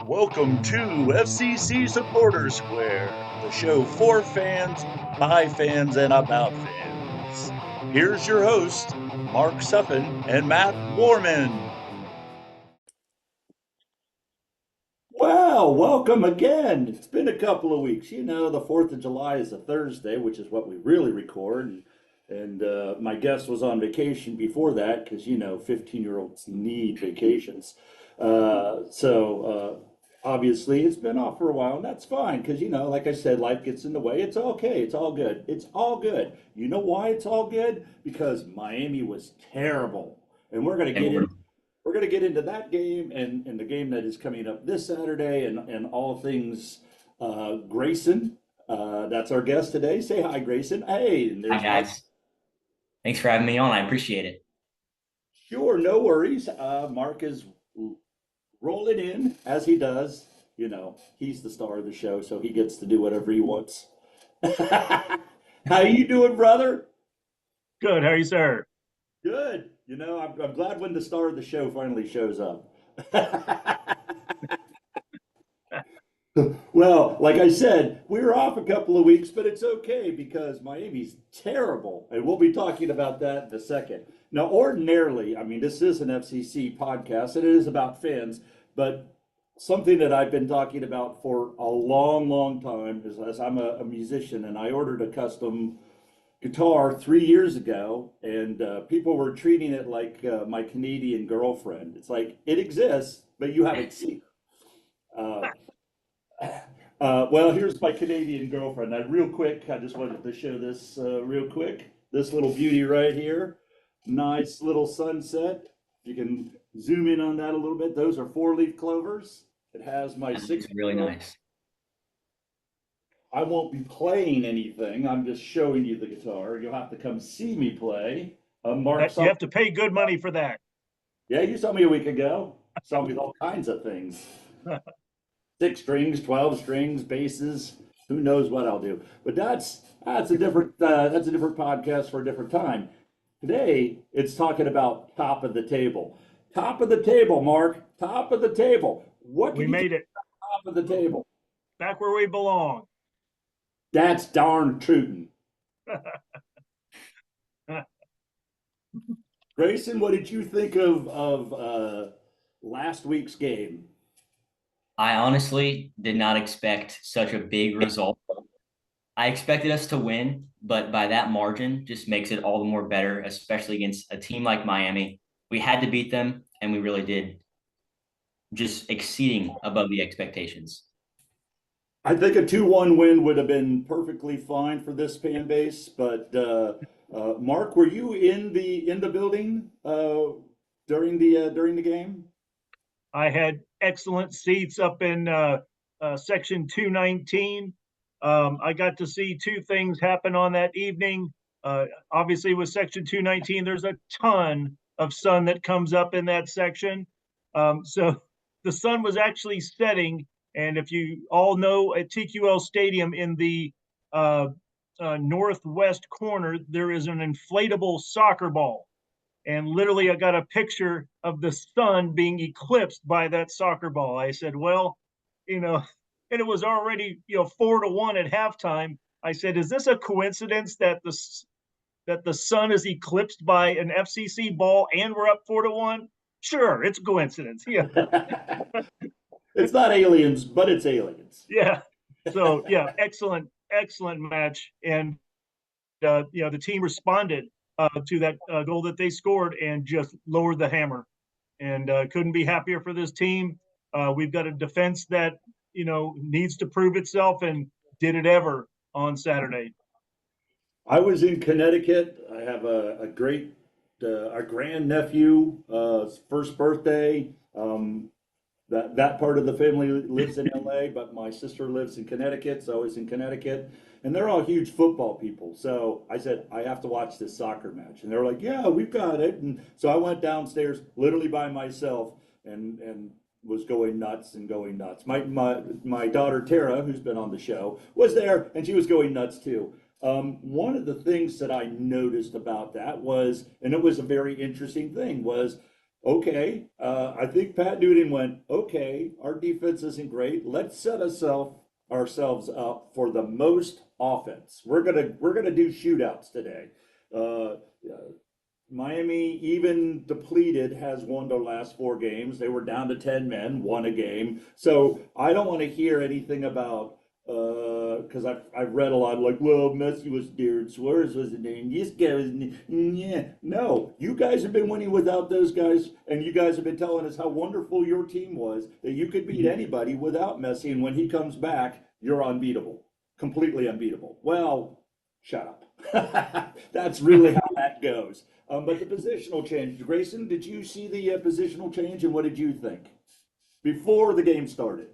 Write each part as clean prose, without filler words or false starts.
Welcome to FCC Supporter Square, the show for fans, by fans, and about fans. Here's your hosts, Mark Suffin and Matt Warman. Well, welcome again. It's been a couple of weeks. You know, the 4th of July is a Thursday, which is what we really record. And my guest was on vacation before that because, 15-year-olds need vacations. Obviously it's been off for a while, and that's fine because, like I said, life gets in the way. It's okay. It's all good. It's all good. You know why it's all good? Because Miami was terrible. And we're going to And get we're in we're going to get into that game and the game that is coming up this Saturday and all things Gracin. That's our guest today. Say hi, Gracin. Hey, and Hi there's Mark. guys. Thanks for having me on. I appreciate it. Sure, no worries. Mark is rolling in as he does. He's the star of the show, so he gets to do whatever he wants. How you doing, brother? Good, how are you, sir? Good. I'm glad when the star of the show finally shows up. Well, like I said, we were off a couple of weeks, but it's okay because Miami's terrible. And we'll be talking about that in a second. Now, ordinarily, I mean, this is an FCC podcast and it is about fans, but something that I've been talking about for a long, long time is as I'm a musician and I ordered a custom guitar 3 years ago, and people were treating it like my Canadian girlfriend. It's like it exists, but you haven't seen it. Well, here's my Canadian girlfriend. Real quick, I just wanted to show this real quick. This little beauty right here. Nice little sunset. You can zoom in on that a little bit. Those are four-leaf clovers. It has my It's six. really nice. I won't be playing anything. I'm just showing you the guitar. You'll have to come see me play. Mark, You have to pay good money for that. yeah, you saw me a week ago. Saw me with all kinds of things. 6 strings, 12 strings, basses. Who knows what I'll do? But that's a different podcast for a different time. Today it's talking about top of the table. Top of the table, Mark. Top of the table. What We can you tell made it me top of the table? back where we belong. That's darn tootin'. Grayson, what did you think of last week's game? I honestly did not expect such a big result. I expected us to win, but by that margin just makes it all the more better, especially against a team like Miami. We had to beat them, and we really did, just exceeding above the expectations. I think a 2-1 win would have been perfectly fine for this fan base, but Mark, were you in the building during the game? I had excellent seats up in section 219. I got to see two things happen on that evening. Obviously, with section 219, there's a ton of sun that comes up in that section. So the sun was actually setting. And if you all know at TQL Stadium in the uh, northwest corner, there is an inflatable soccer ball, and literally I got a picture of the sun being eclipsed by that soccer ball. I said, well, you know, and it was already 4-1 at halftime. I said, is this a coincidence that the sun is eclipsed by an FCC ball and we're up 4-1? Sure, it's a coincidence. Yeah, It's not aliens, but it's aliens. yeah. So yeah, excellent match, and the team responded to that goal that they scored and just lowered the hammer. And couldn't be happier for this team. We've got a defense that needs to prove itself and did it ever on Saturday. I was in Connecticut. I have a great, our grandnephew, first birthday. That part of the family lives in LA, but my sister lives in Connecticut, so I was in Connecticut, and they're all huge football people. So I said, I have to watch this soccer match, and they were like, yeah, we've got it. And so I went downstairs literally by myself and was going nuts and going nuts. My daughter Tara, who's been on the show, was there, and she was going nuts too. One of the things that I noticed about that was, and it was a very interesting thing, was okay, I think Pat Newton went, okay, our defense isn't great. Let's set ourselves up for the most offense. We're gonna do shootouts today. Uh, Miami, even depleted, has won their last 4 games. They were down to 10 men, won a game. So I don't want to hear anything about because I've read a lot like, well, Messi was there, Suarez was the name, this guy was yeah. No, you guys have been winning without those guys, and you guys have been telling us how wonderful your team was, that you could beat anybody without Messi, and when he comes back, you're unbeatable, completely unbeatable. Well, shut up. That's really how that goes. But the positional change, Gracin, did you see the positional change, and what did you think before the game started?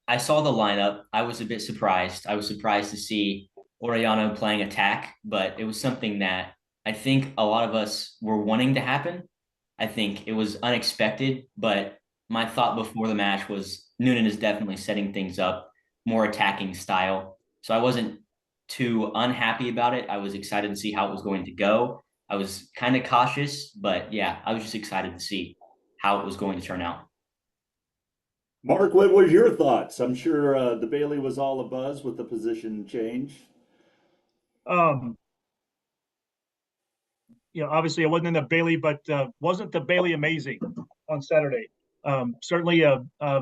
I saw the lineup. I was a bit surprised. I was surprised to see Oriano playing attack, but it was something that I think a lot of us were wanting to happen. I think it was unexpected, but my thought before the match was Noonan is definitely setting things up, more attacking style. So I wasn't too unhappy about it. I was excited to see how it was going to go. I was kind of cautious, but yeah, I was just excited to see how it was going to turn out. Mark, what was your thoughts? I'm sure the Bailey was all abuzz with the position change. Um, obviously I wasn't in the Bailey, but wasn't the Bailey amazing on Saturday? Certainly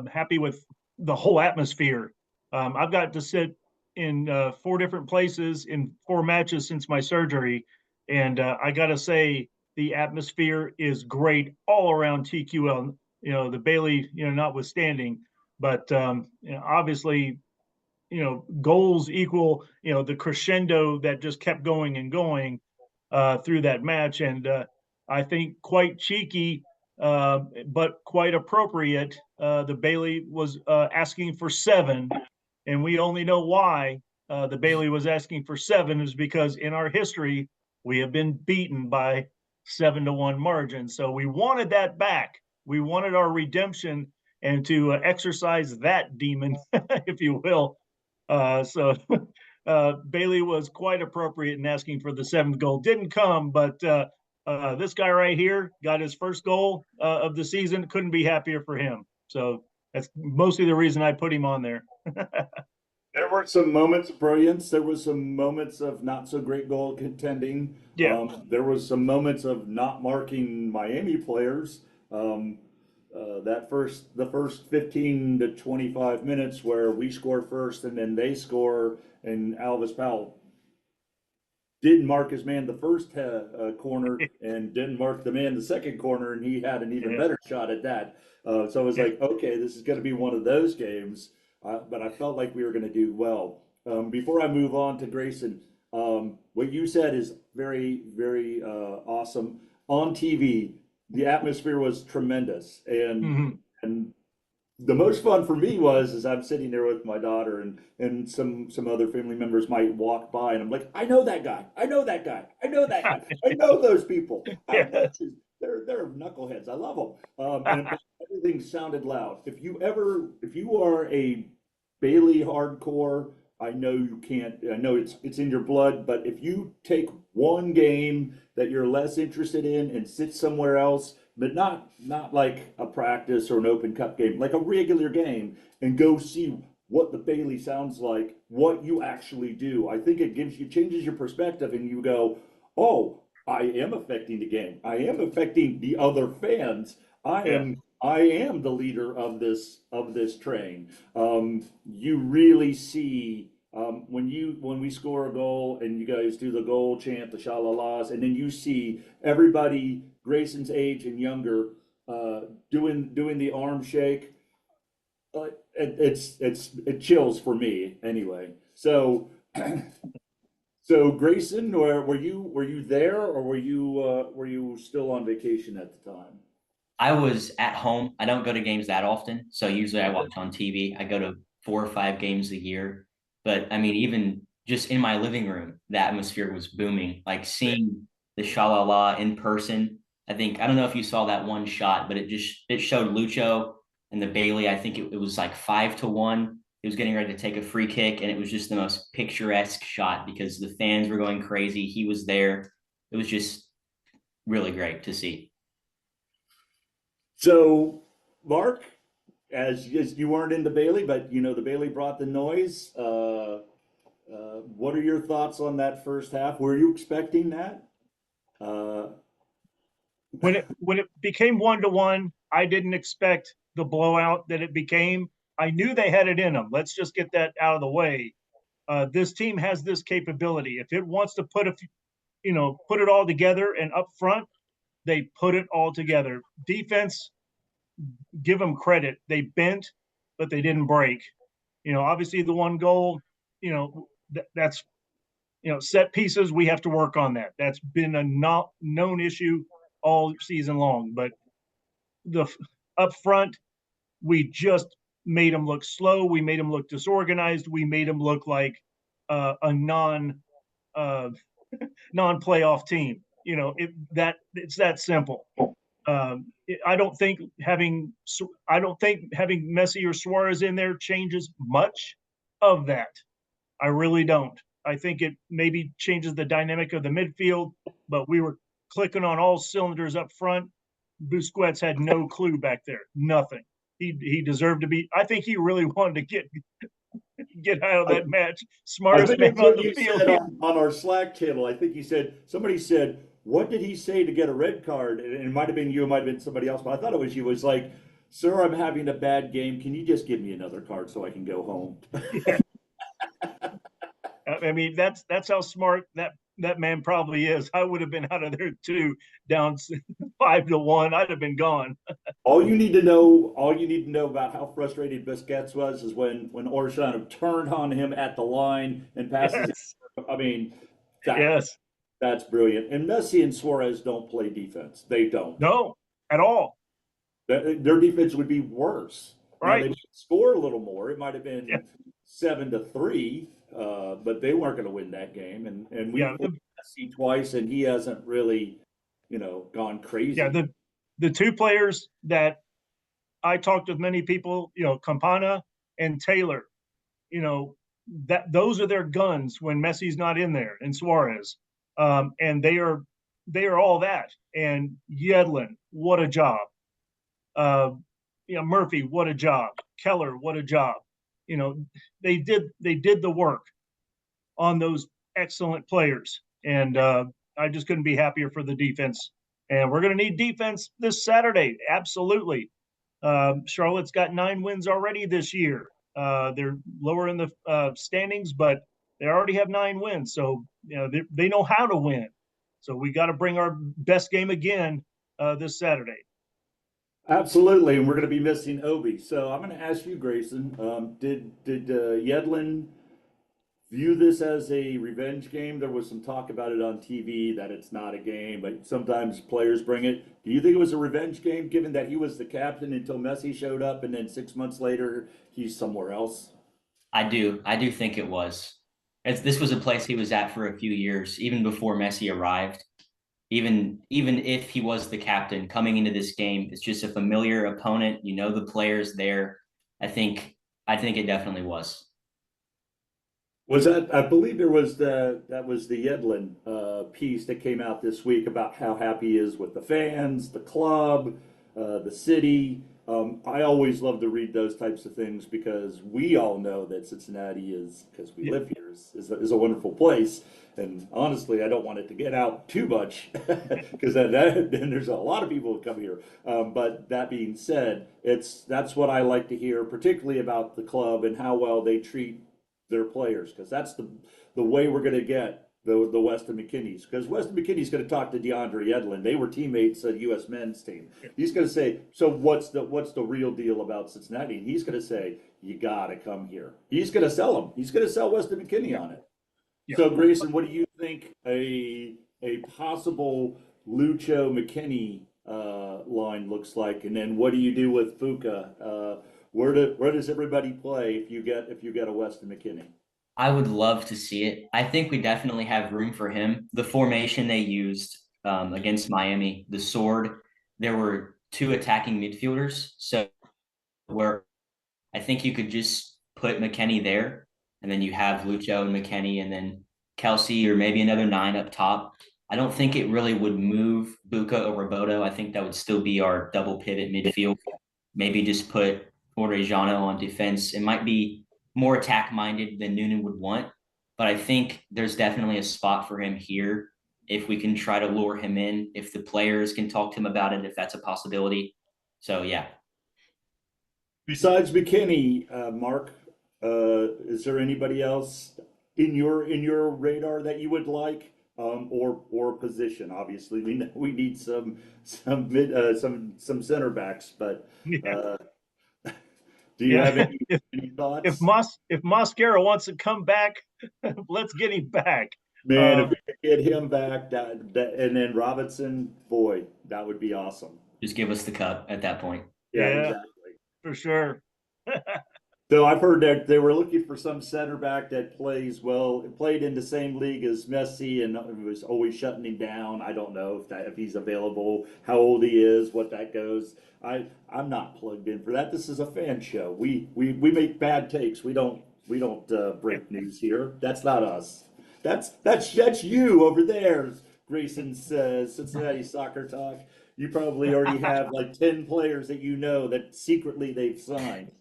happy with the whole atmosphere. I've got to sit in 4 different places in 4 matches since my surgery, and I got to say the atmosphere is great all around TQL. The Bailey, notwithstanding, but obviously goals equal, the crescendo that just kept going and going through that match. And I think quite cheeky, but quite appropriate. The Bailey was asking for 7, and we only know why the Bailey was asking for 7 is because in our history we have been beaten by 7-1 margin. So we wanted that back. We wanted our redemption and to exercise that demon, if you will. So Bailey was quite appropriate in asking for the 7th goal. Didn't come, but this guy right here got his first goal of the season. Couldn't be happier for him. So that's mostly the reason I put him on there. There were some moments of brilliance. There was some moments of not so great goal contending. Yeah. There was some moments of not marking Miami players. The first 15 to 25 minutes where we score first and then they score, and Alvis Powell didn't mark his man the first corner and didn't mark the man the second corner, and he had an even better shot at that. So I was like, okay, this is going to be one of those games, but I felt like we were going to do well. Before I move on to Gracin, what you said is very, very awesome. On TV, the atmosphere was tremendous, and the most fun for me was as I'm sitting there with my daughter, and some other family members might walk by, and I'm like, I know that guy, I know that guy, I know that guy, I know those people. Yeah. They're knuckleheads. I love them. And everything sounded loud. If you are a Bailey hardcore, I know you can't. I know it's in your blood. But if you take one game that you're less interested in and sit somewhere else, but not like a practice or an Open Cup game, like a regular game, and go see what the Bailey sounds like, what you actually do. I think it changes your perspective, and you go, oh, I am affecting the game. I am affecting the other fans. Yeah. I am the leader of this train. You really see when we score a goal and you guys do the goal chant, the shalalas, and then you see everybody Grayson's age and younger doing the arm shake. It chills for me anyway. So so Grayson, were you there, or were you still on vacation at the time? I was at home. I don't go to games that often. So usually I watch on TV. I go to 4 or 5 games a year. But I mean, even just in my living room, the atmosphere was booming. Like seeing the Shalala in person. I don't know if you saw that one shot, but it showed Lucho and the Bailey. I think it was like 5-1. He was getting ready to take a free kick, and it was just the most picturesque shot because the fans were going crazy. He was there. It was just really great to see. So, Mark, as you weren't into Bailey, but you know the Bailey brought the noise. What are your thoughts on that first half? Were you expecting that? Uh, When it became 1-1, I didn't expect the blowout that it became. I knew they had it in them. Let's just get that out of the way. This team has this capability. If it wants to put put it all together, and up front, they put it all together. Defense, give them credit. They bent, but they didn't break. Obviously the one goal, that's set pieces. We have to work on that. That's been a not known issue all season long. But the up front, we just made them look slow. We made them look disorganized. We made them look like a uh, non-playoff team. It's that simple. I don't think having Messi or Suarez in there changes much of that. I really don't. I think it maybe changes the dynamic of the midfield, but we were clicking on all cylinders up front. Busquets had no clue back there, nothing. He deserved to be. I think he really wanted to get out of that match. I Smartest think man that's on what the you field. said on our Slack channel. I think you said somebody said, "What did he say to get a red card?" And it might have been you, it might have been somebody else, but I thought it was you. It was like, "Sir, I'm having a bad game. Can you just give me another card so I can go home?" Yeah. I mean, that's how smart that man probably is. I would have been out of there too, down 5-1. I'd have been gone. All you need to know about how frustrated Busquets was is when Orshana turned on him at the line and passes. Yes, I mean, that yes, that's brilliant. And Messi and Suarez don't play defense. They don't. no, at all. Their defense would be worse. Now they Right? might score a little more. It might have Yeah, been 7-3, but they weren't going to win that game. And we yeah, played Messi twice, and he hasn't really, gone yeah. crazy. The two players that I talked with many people, Campana and Taylor, that those are their guns when Messi's not in there, and Suarez, and they are all that. And Yedlin, what a job! Uh, Murphy, what a job! Keller, what a job! You know, they did the work on those excellent players, and I just couldn't be happier for the defense. And we're going to need defense this Saturday, absolutely. Charlotte's got 9 wins already this year. They're lower in the standings, but they already have 9 wins. So they know how to win. So we got to bring our best game again this Saturday. Absolutely, and we're going to be missing Obi. So I'm going to ask you, Grayson, did Yedlin view this as a revenge game? There was some talk about it on TV that it's not a game, but sometimes players bring it. Do you think it was a revenge game, given that he was the captain until Messi showed up, and then 6 months later he's somewhere else? I do. I do think it was. This was a place he was at for a few years, even before Messi arrived. Even if he was the captain coming into this game, it's just a familiar opponent. You know the players there. I think I think it definitely was. Was that? I believe that was the Yedlin piece that came out this week about how happy he is with the fans, the club, the city. I always love to read those types of things because we all know that Cincinnati is, because we Yeah, live here, is a wonderful place. And honestly, I don't want it to get out too much because then there's a lot of people who come here. But that being said, that's what I like to hear, particularly about the club and how well they treat their players, because that's the way we're going to get the Weston McKinneys. Because Weston McKinney's going to talk to DeAndre Edlin. They were teammates at U.S. men's team. He's going to say, "So what's the real deal about Cincinnati?" And he's going to say, "You got to come here." He's going to sell him. He's going to sell Weston McKinney on it. yeah. So Grayson, what do you think a possible Lucho McKinney line looks like? And then what do you do with Fuca? Where does everybody play if you get a Weston McKinney? I would love to see it. I think we definitely have room for him. The formation they used against Miami, the sword, there were 2 attacking midfielders. So where I think you could just put McKennie there, and then you have Lucho and McKennie, and then Kelsey or maybe another 9 up top. I don't think it really would move Buka over Bodo. I think that would still be our double pivot midfield. Maybe just put Orejano on defense. It might be more attack minded than Noonan would want, but I think there's definitely a spot for him here if we can try to lure him in, if the players can talk to him about it, if that's a possibility. So yeah. Besides McKinney, Mark, is there anybody else in your radar that you would like, or position? Obviously, we need some mid some center backs, but Yeah. do you have Yeah. any thoughts? If Mosquera wants to come back, let's get him back. Man, if Um, we could get him back, and then Robinson, boy, that would be awesome. Just give us the cup at that point. Yeah, yeah, exactly. for sure. So I've heard that they were looking for some center back that plays well, played in the same league as Messi, and was always shutting him down. I don't know if he's available, how old he is, what that goes. I'm not plugged in for that. This is a fan show. We make bad takes. We don't break news here. That's not us. That's you over there, Gracin says Cincinnati Soccer Talk. You probably already have like 10 players that you know that secretly they've signed.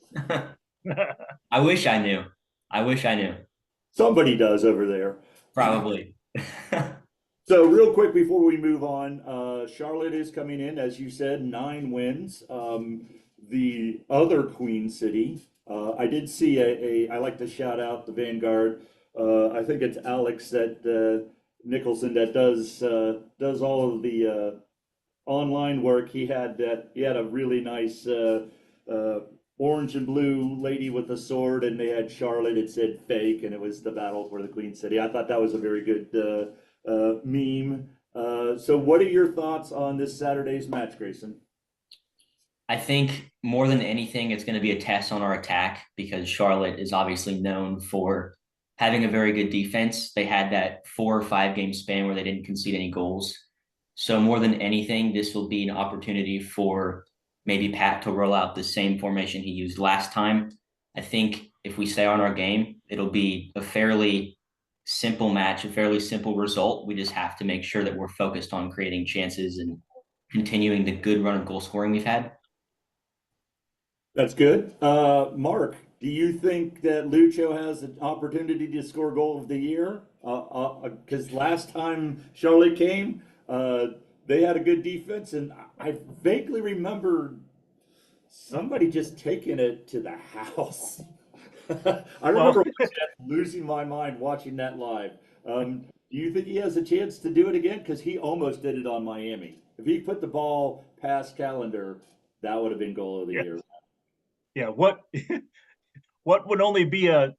I wish I knew. I wish I knew. Somebody does over there. Probably. So real quick before we move on, Charlotte is coming in, as you said, 9 wins. The other Queen City, I did see I like to shout out the Vanguard. I think it's Alex that Nicholson that does all of the online work. He had a really nice orange and blue lady with a sword, and they had Charlotte. It said fake, and it was the battle for the Queen City. I thought that was a very good meme. So what are your thoughts on this Saturday's match, Grayson? I think more than anything, it's going to be a test on our attack because Charlotte is obviously known for having a very good defense. They had that 4 or 5 game span where they didn't concede any goals. So more than anything, this will be an opportunity for maybe Pat to roll out the same formation he used last time. I think if we stay on our game, it'll be a fairly simple match, a fairly simple result. We just have to make sure that we're focused on creating chances and continuing the good run of goal scoring we've had. That's good. Mark, do you think that Lucho has an opportunity to score goal of the year? Because last time Charlotte came, they had a good defense, and I vaguely remember somebody just taking it to the house. I Well, remember losing my mind watching that live. Do you think he has a chance to do it again? Because he almost did it on Miami. If he put the ball past Calendar, that would have been goal of the yeah, year. yeah. What would only be a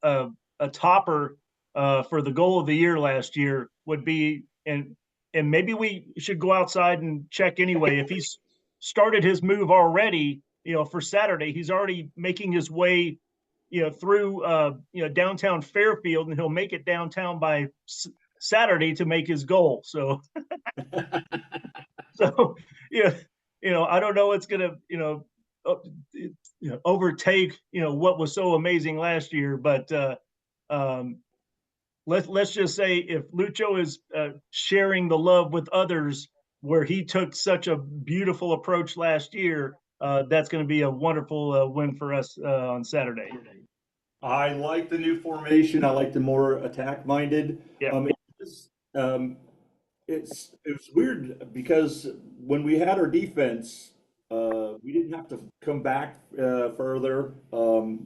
topper for the goal of the year last year would be, and maybe we should go outside and check anyway. If he's started his move already, for Saturday, he's already making his way, through downtown Fairfield, and he'll make it downtown by Saturday to make his goal. So, so yeah, I don't know what's gonna uh, overtake what was so amazing last year, but um, let's just say if Lucho is sharing the love with others where he took such a beautiful approach last year, that's going to be a wonderful win for us on Saturday. I like the new formation. I like the more attack minded. Yeah. It's, um, it's weird because when we had our defense, we didn't have to come back further.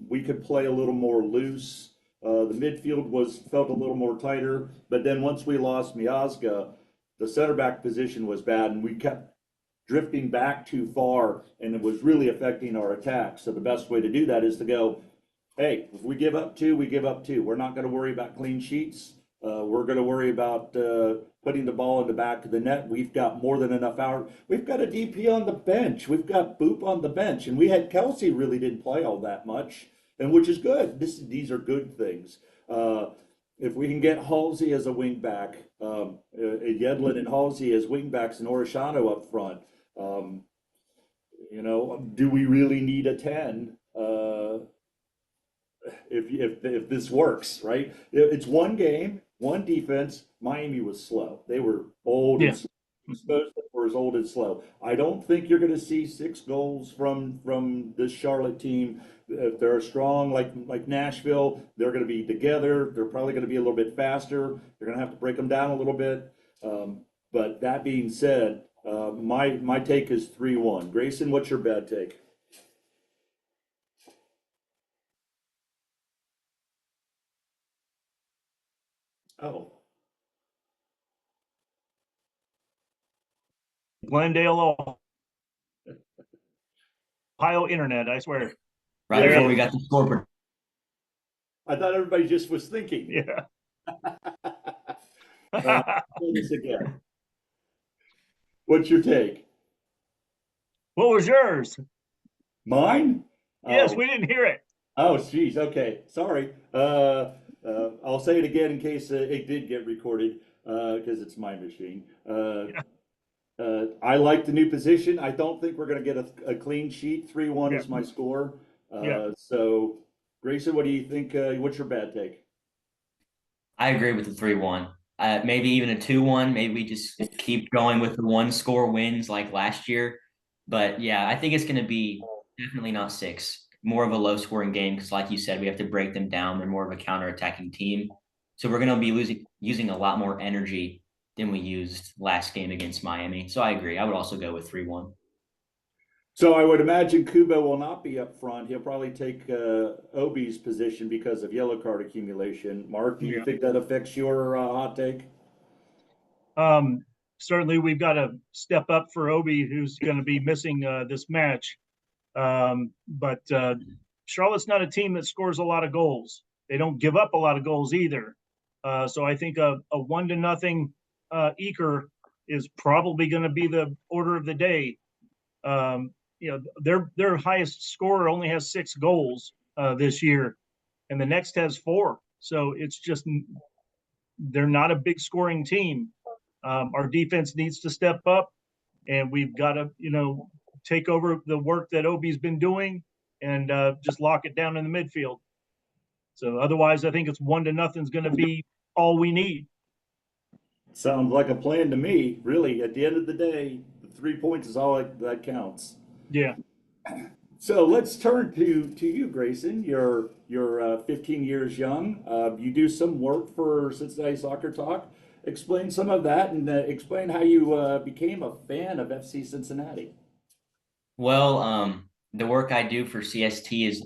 We could play a little more loose. The midfield felt a little more tighter, but then once we lost Miazga, the center back position was bad, and we kept drifting back too far, and it was really affecting our attack. So the best way to do that is to go, hey, if we give up 2, we give up 2. We're not going to worry about clean sheets. We're going to worry about putting the ball in the back of the net. We've got more than enough hours. We've got a DP on the bench. We've got Boop on the bench. And we had Kelsey really didn't play all that much, and which is good. These are good things. If we can get Halsey as a wing back, Yedlin and Halsey as wing backs, and Orishano up front, do we really need a 10? If this works, right? It's one game. One, defense, Miami was slow. They were old Yeah. and slow. Exposed for as old and slow. I don't think you're going to see 6 goals from this Charlotte team. If they're strong like Nashville, they're going to be together. They're probably going to be a little bit faster. They're going to have to break them down a little bit. But that being said, my take is 3-1. Gracin, what's your bad take? Oh, Glendale, Ohio internet, I swear. Right There before it we is. got the score. I thought everybody just was thinking. Yeah. Say this again. What's your take? What was yours? Mine? Yes, Oh, we didn't hear it. oh, geez. Okay, sorry. I'll say it again in case it did get recorded, because it's my machine. I like the new position. I don't think we're going to get a clean sheet. 3-1 Yeah. is my score. Yeah. So, Grayson, what do you think? What's your bad take? I agree with the 3-1. Maybe even a 2-1. Maybe we just keep going with the one score wins like last year. But yeah, I think it's going to be definitely not 6. More of a low scoring game because, like you said, we have to break them down. They're more of a counter-attacking team. So we're going to be using a lot more energy than we used last game against Miami. So I agree. I would also go with 3-1. So I would imagine Kubo will not be up front. He'll probably take Obi's position because of yellow card accumulation. Mark, do you Yeah. think that affects your hot take? Certainly we've got to step up for Obi, who's going to be missing this match. But Charlotte's not a team that scores a lot of goals. They don't give up a lot of goals either. So I think a 1-0 Eker is probably going to be the order of the day. Their highest scorer only has 6 goals this year, and the next has 4. So it's just they're not a big scoring team. Our defense needs to step up, and we've got to take over the work that Obi's been doing and just lock it down in the midfield. So otherwise, I think it's 1-0 is going to be all we need. Sounds like a plan to me. Really, at the end of the day, the 3 points is all that counts. Yeah. So let's turn to you, Grayson. You're 15 years young. You do some work for Cincinnati Soccer Talk. Explain some of that and explain how you became a fan of FC Cincinnati. Well, the work I do for CST is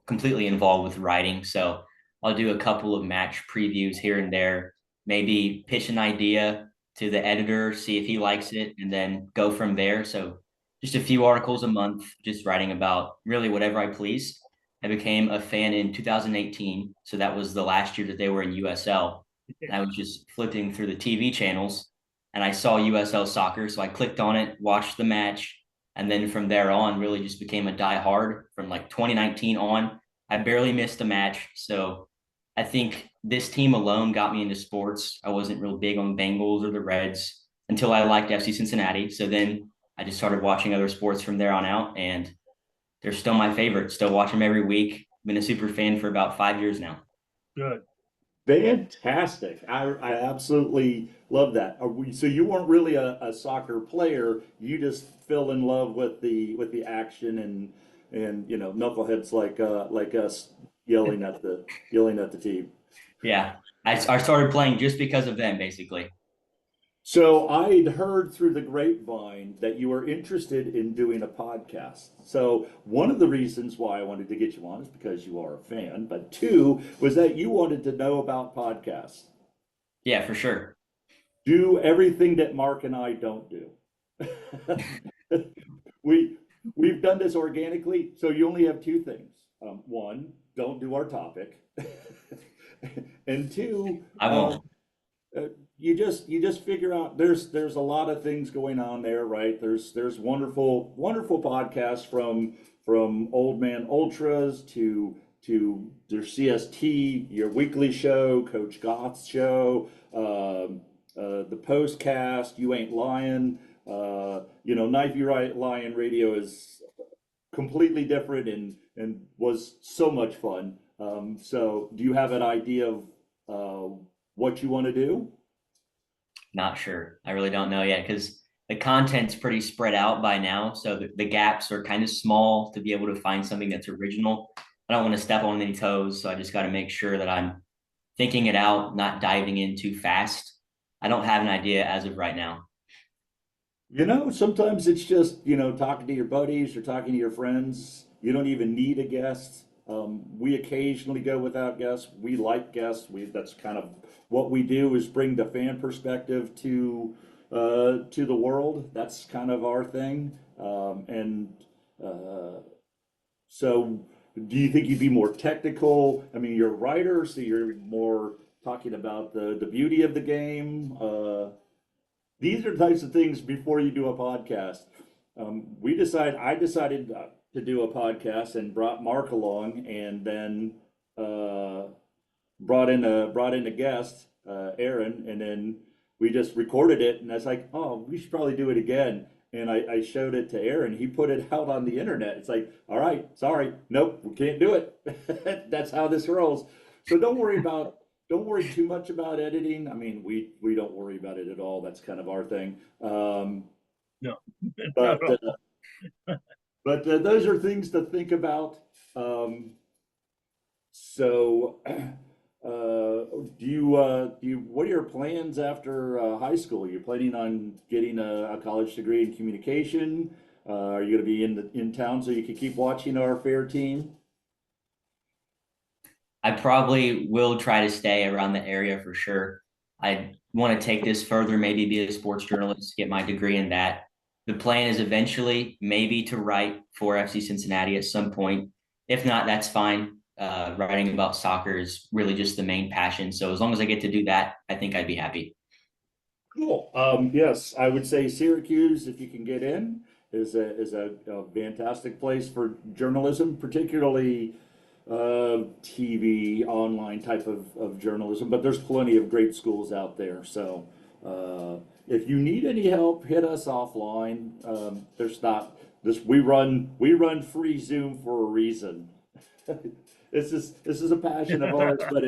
completely involved with writing. So I'll do a couple of match previews here and there, maybe pitch an idea to the editor, see if he likes it, and then go from there. So just a few articles a month, just writing about really whatever I please. I became a fan in 2018. So that was the last year that they were in USL. And I was just flipping through the TV channels and I saw USL soccer. So I clicked on it, watched the match, and then from there on, really just became a diehard from like 2019 on. I barely missed a match. So I think this team alone got me into sports. I wasn't real big on Bengals or the Reds until I liked FC Cincinnati. So then I just started watching other sports from there on out, and they're still my favorite. Still watch them every week. Been a super fan for about 5 years now. Good. Fantastic. I absolutely love that. So you weren't really a soccer player. You just fell in love with the action and knuckleheads like us yelling at the team. Yeah, I started playing just because of them, basically. So I'd heard through the grapevine that you were interested in doing a podcast. So one of the reasons why I wanted to get you on is because you are a fan, but 2 was that you wanted to know about podcasts. Yeah, for sure. Do everything that Mark and I don't do. We've done this organically, so you only have 2 things. 1, don't do our topic, and 2, I won't. you just figure out there's a lot of things going on there, right? There's wonderful podcasts from Old Man Ultras to their CST, your weekly show, Coach Goth's show, the postcast, You Ain't Lying. Knife You Right Lion Radio is completely different and was so much fun. So do you have an idea of what you want to do? Not sure. I really don't know yet because the content's pretty spread out by now. So the gaps are kind of small to be able to find something that's original. I don't want to step on any toes. So I just got to make sure that I'm thinking it out, not diving in too fast. I don't have an idea as of right now. Sometimes it's just, talking to your buddies or talking to your friends. You don't even need a guest. We occasionally go without guests. We like guests. That's kind of what we do is bring the fan perspective to the world. That's kind of our thing. And so do you think you'd be more technical? I mean, you're a writer, so you're more talking about the beauty of the game. These are types of things before you do a podcast. I decided to do a podcast and brought Mark along, and then brought in a guest, Aaron, and then we just recorded it. And I was like, oh, we should probably do it again. And I showed it to Aaron. He put it out on the internet. It's like, all right, sorry, nope, we can't do it. That's how this rolls. So don't worry too much about editing. I mean, we don't worry about it at all. That's kind of our thing. No. But those are things to think about. So, what are your plans after high school? Are you planning on getting a college degree in communication? Are you going to be in town so you can keep watching our fair team? I probably will try to stay around the area for sure. I want to take this further, maybe be a sports journalist, get my degree in that. The plan is eventually maybe to write for FC Cincinnati at some point. If not, that's fine. Writing about soccer is really just the main passion. So as long as I get to do that, I think I'd be happy. Cool. Yes, I would say Syracuse, if you can get in, is a fantastic place for journalism, particularly TV, online type of journalism. But there's plenty of great schools out there. So if you need any help, hit us offline. There's not this. We run free Zoom for a reason. This is a passion of ours, but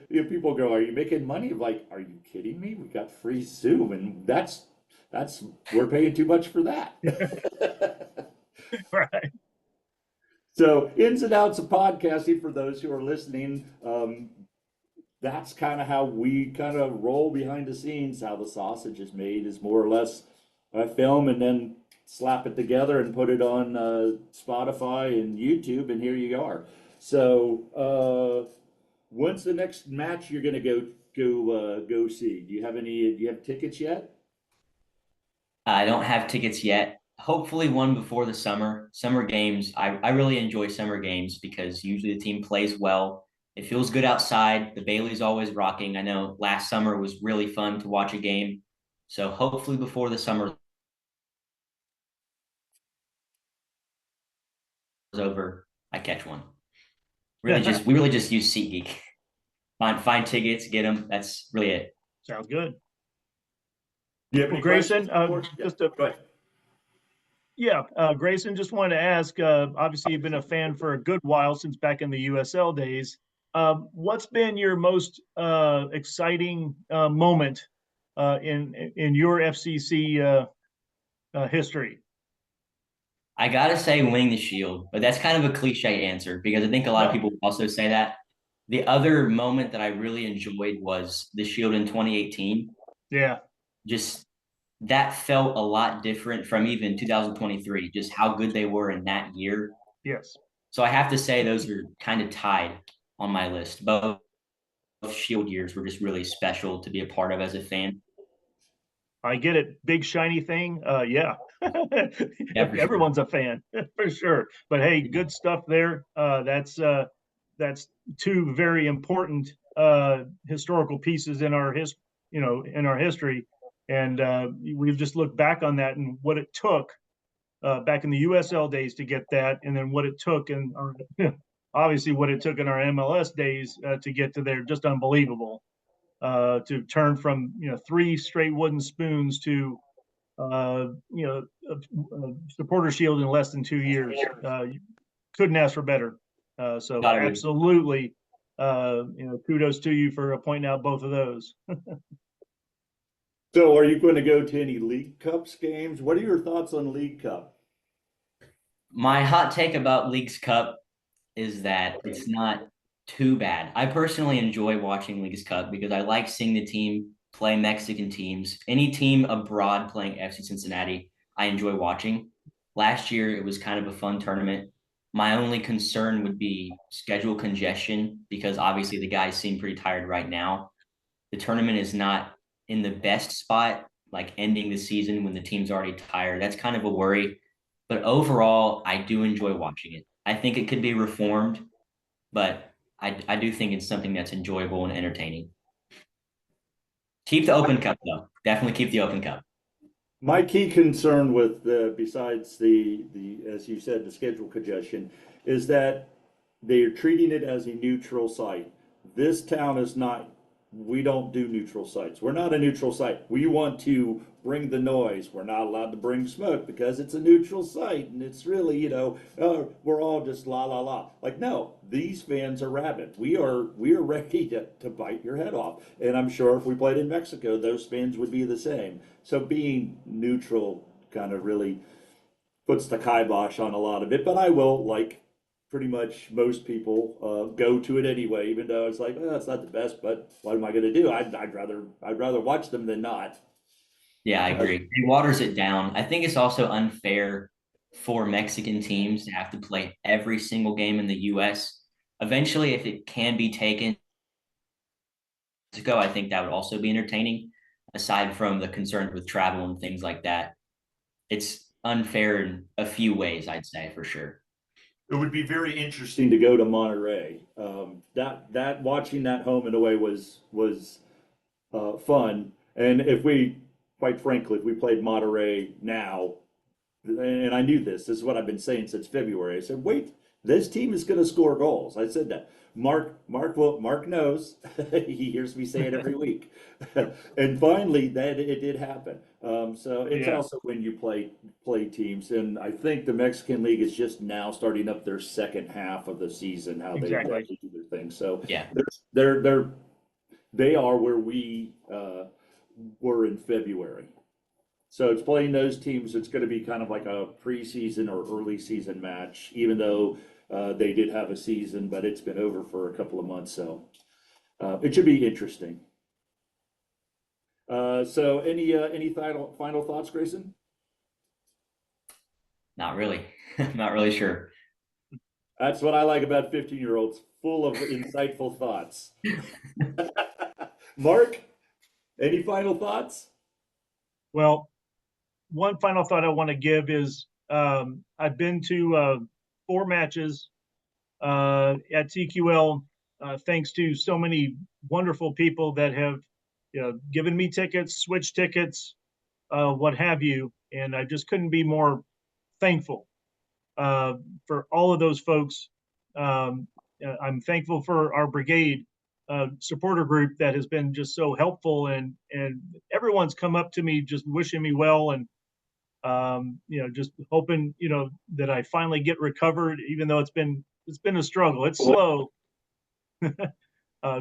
people go, "Are you making money?" I'm like, "Are you kidding me? We got free Zoom, and that's we're paying too much for that." Right. So ins and outs of podcasting for those who are listening. That's kind of how we kind of roll behind the scenes. How the sausage is made is more or less I film and then slap it together and put it on Spotify and YouTube, and here you are. So, when's the next match you're gonna go see? Do you have tickets yet? I don't have tickets yet. Hopefully, one before the summer. Summer games, I really enjoy summer games because usually the team plays well. It feels good outside. The Bailey's always rocking. I know last summer was really fun to watch a game. So hopefully before the summer is over, I catch one. We really just use SeatGeek. Find tickets, get them. That's really it. Sounds good. Do you have any Grayson, questions? just a Go ahead. Yeah, Grayson, just wanted to ask, obviously you've been a fan for a good while since back in the USL days. What's been your most exciting moment in your FCC history? I gotta say winning the Shield, but that's kind of a cliche answer because I think a lot of No. people also say that. The other moment that I really enjoyed was the Shield in 2018. Yeah, Just that felt a lot different from even 2023, just how good they were in that year. yes. So I have to say those are kind of tied on my list. Both Shield years were just really special to be a part of as a fan. I get it. Big shiny thing. Yeah. Yeah, for sure. Everyone's a fan for sure. But hey, good stuff there. That's two very important historical pieces in our in our history. And we've just looked back on that and what it took back in the USL days to get that, and then what it took in our obviously what it took in our MLS days to get to there. Just unbelievable. To turn from three straight wooden spoons to a supporter shield in less than 2 years. You couldn't ask for better. So Gotta agree. absolutely, kudos to you for pointing out both of those. So are you going to go to any League Cups games? What are your thoughts on League Cup? My hot take about Leagues Cup is that it's not too bad. I personally enjoy watching Leagues Cup because I like seeing the team play Mexican teams. Any team abroad playing FC Cincinnati, I enjoy watching. Last year, it was kind of a fun tournament. My only concern would be schedule congestion because obviously the guys seem pretty tired right now. The tournament is not in the best spot, like ending the season when the team's already tired. That's kind of a worry. But overall, I do enjoy watching it. I think it could be reformed, but I do think it's something that's enjoyable and entertaining. Keep the Open Cup though. Definitely keep the Open Cup. My key concern with besides the as you said, the schedule congestion, is that they are treating it as a neutral site. This town is not. We don't do neutral sites. We're not a neutral site. We want to bring the noise. We're not allowed to bring smoke because it's a neutral site, and it's really, we're all just la la la. Like, no, these fans are rabid. We are ready to bite your head off. And I'm sure if we played in Mexico, those fans would be the same. So being neutral kind of really puts the kibosh on a lot of it. But I will, like pretty much most people, go to it anyway, even though it's like, oh, it's not the best, but what am I going to do? I'd rather watch them than not. Yeah, I agree. It waters it down. I think it's also unfair for Mexican teams to have to play every single game in the US. Eventually, if it can be taken to go, I think that would also be entertaining, aside from the concerns with travel and things like that. It's unfair in a few ways, I'd say for sure. It would be very interesting to go to Monterey. That watching that home and away was fun. And if we, quite frankly, if we played Monterey now, and I knew this is what I've been saying since February. I said, wait, this team is going to score goals. I said that. Mark knows. He hears me say it every week. And finally, that it did happen. So it's Yeah. also when you play teams, and I think the Mexican League is just now starting up their second half of the season, how they Exactly. actually do their thing. So Yeah. they are where we were in February. So it's playing those teams. It's going to be kind of like a preseason or early season match, even though they did have a season, but it's been over for a couple of months. So it should be interesting. So any final thoughts, Grayson? Not really. Not really sure. That's what I like about 15-year-olds, full of insightful thoughts. Mark, any final thoughts? Well, one final thought I want to give is I've been to 4 matches at TQL, thanks to so many wonderful people that have given me tickets, switch tickets, what have you. And I just couldn't be more thankful for all of those folks. I'm thankful for our brigade supporter group that has been just so helpful, and everyone's come up to me just wishing me well, and just hoping that I finally get recovered, even though it's been a struggle. It's slow.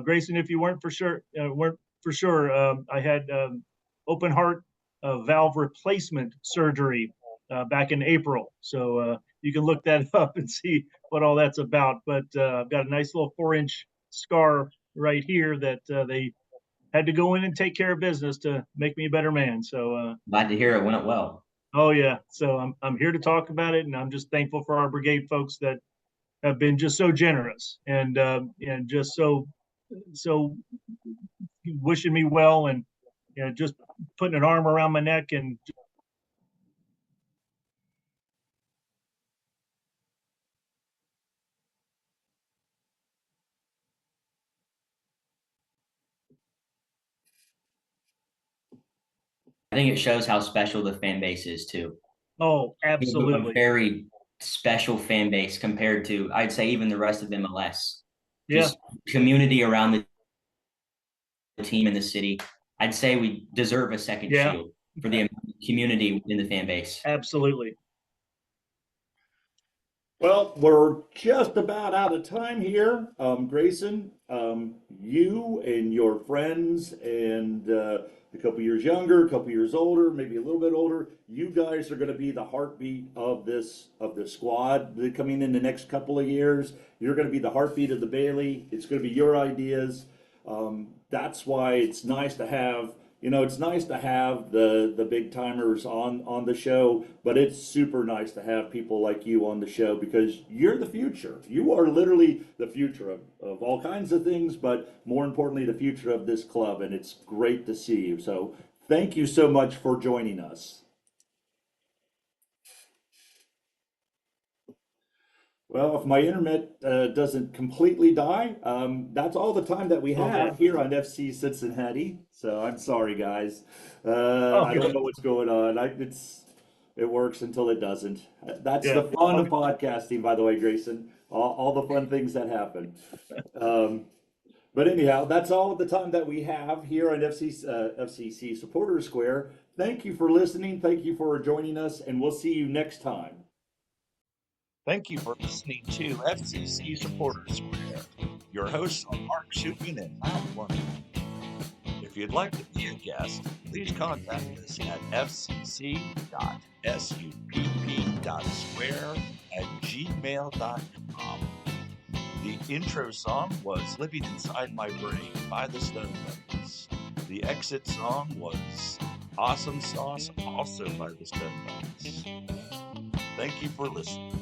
Grayson, if you weren't for sure, I had open heart valve replacement surgery back in April. So you can look that up and see what all that's about. But I've got a nice little 4-inch scar right here that they had to go in and take care of business to make me a better man. So Glad to hear it went well. oh yeah, so I'm here to talk about it, and I'm just thankful for our brigade folks that have been just so generous and just so wishing me well, and just putting an arm around my neck. And I think it shows how special the fan base is too. oh, We have a absolutely, very special fan base compared to, I'd say, even the rest of MLS. yeah, Just community around the team in the city. I'd say we deserve a second yeah, shield for the community within the fan base. absolutely. Well, we're just about out of time here. Grayson, you and your friends and a couple years younger, a couple years older, maybe a little bit older, you guys are going to be the heartbeat of this squad coming in the next couple of years. You're going to be the heartbeat of the Bailey. It's going to be your ideas. That's why it's nice to have, it's nice to have the big timers on the show, but it's super nice to have people like you on the show because you're the future. You are literally the future of all kinds of things, but more importantly, the future of this club, and it's great to see you. So thank you so much for joining us. Well, if my internet doesn't completely die, that's all the time that we have here on FC Cincinnati. So I'm sorry, guys. I don't know what's going on. It works until it doesn't. That's the fun of podcasting, by the way, Grayson. All the fun things that happen. But anyhow, that's all the time that we have here on FCC Supporter Square. Thank you for listening. Thank you for joining us, and we'll see you next time. Thank you for listening to FCC Supporters Square. Your hosts are Mark Shupin and Matt Warner. If you'd like to be a guest, please contact us at fcc.supp.square@gmail.com. The intro song was Living Inside My Brain by the Stone Bunnies. The exit song was Awesome Sauce, also by the Stone Bunnies. Thank you for listening.